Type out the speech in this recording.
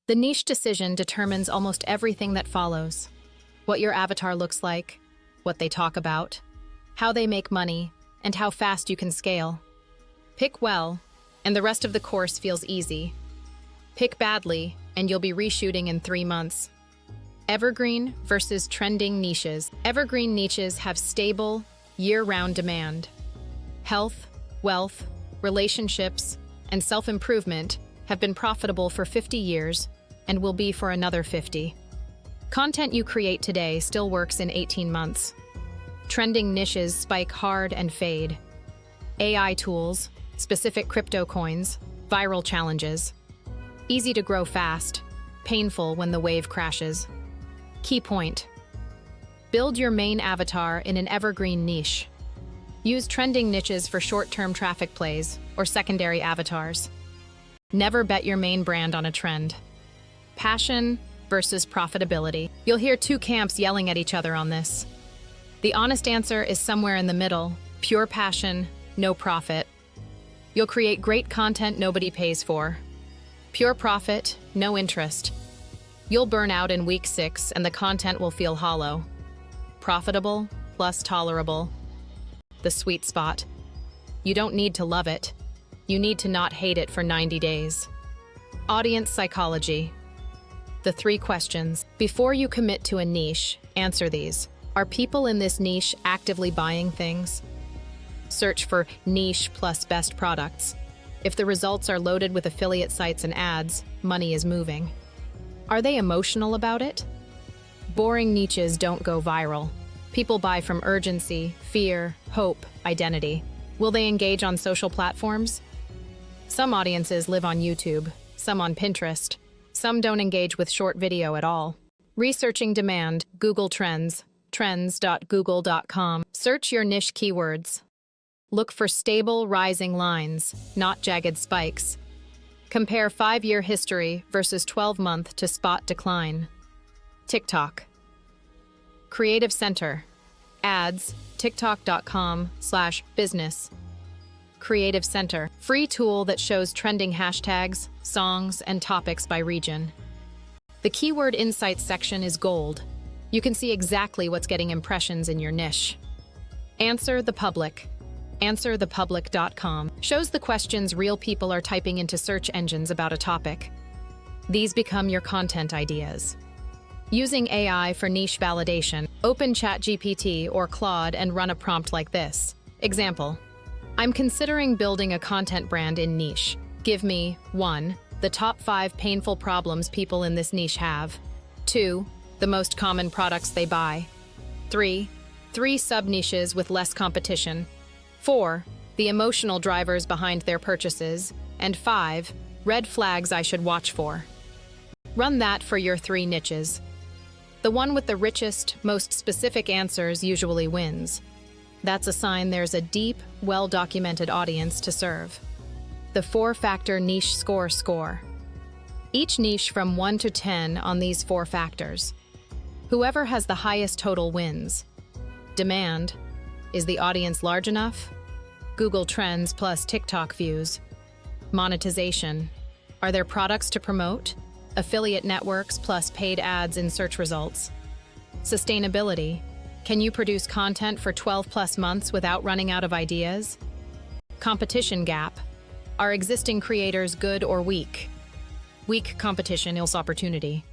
The niche decision determines almost everything that follows. What your avatar looks like, what they talk about, how they make money, and how fast you can scale. Pick well, and the rest of the course feels easy. Pick badly, and you'll be reshooting in 3 months. Evergreen versus trending niches. Evergreen niches have stable, year-round demand. Health, wealth, relationships, and self-improvement have been profitable for 50 years and will be for another 50. Content you create today still works in 18 months. Trending niches spike hard and fade. AI tools, specific crypto coins, viral challenges. Easy to grow fast, painful when the wave crashes. Key point: build your main avatar in an evergreen niche. Use trending niches for short-term traffic plays or secondary avatars. Never bet your main brand on a trend. Passion versus profitability. You'll hear two camps yelling at each other on this. The honest answer is somewhere in the middle: pure passion, no profit. You'll create great content nobody pays for. Pure profit, no interest. You'll burn out in week 6 and the content will feel hollow. Profitable plus tolerable. The sweet spot. You don't need to love it. You need to not hate it for 90 days. Audience psychology. The 3 questions. Before you commit to a niche, answer these. Are people in this niche actively buying things? Search for niche plus best products. If the results are loaded with affiliate sites and ads, money is moving. Are they emotional about it? Boring niches don't go viral. People buy from urgency, fear, hope, identity. Will they engage on social platforms? Some audiences live on YouTube, some on Pinterest. Some don't engage with short video at all. Researching demand, Google Trends, trends.google.com. Search your niche keywords. Look for stable, rising lines, not jagged spikes. Compare 5-year history versus 12-month to spot decline. TikTok. Creative Center. Ads, tiktok.com/business. Creative Center. Free tool that shows trending hashtags, songs, and topics by region. The Keyword Insights section is gold. You can see exactly what's getting impressions in your niche. Answer the Public. AnswerThePublic.com shows the questions real people are typing into search engines about a topic. These become your content ideas. Using AI for niche validation, open ChatGPT or Claude and run a prompt like this. Example: I'm considering building a content brand in niche. Give me 1. The top 5 painful problems people in this niche have. 2. The most common products they buy. 3. 3 sub-niches with less competition. 4. The emotional drivers behind their purchases. And 5. Red flags I should watch for. Run that for your 3 niches. The one with the richest, most specific answers usually wins. That's a sign there's a deep, well-documented audience to serve. The 4-factor niche score. Each niche from 1 to 10 on these 4 factors. Whoever has the highest total wins. Demand. Is the audience large enough? Google Trends plus TikTok views. Monetization. Are there products to promote? Affiliate networks plus paid ads in search results. Sustainability. Can you produce content for 12+ months without running out of ideas? Competition gap. Are existing creators good or weak? Weak competition equals opportunity.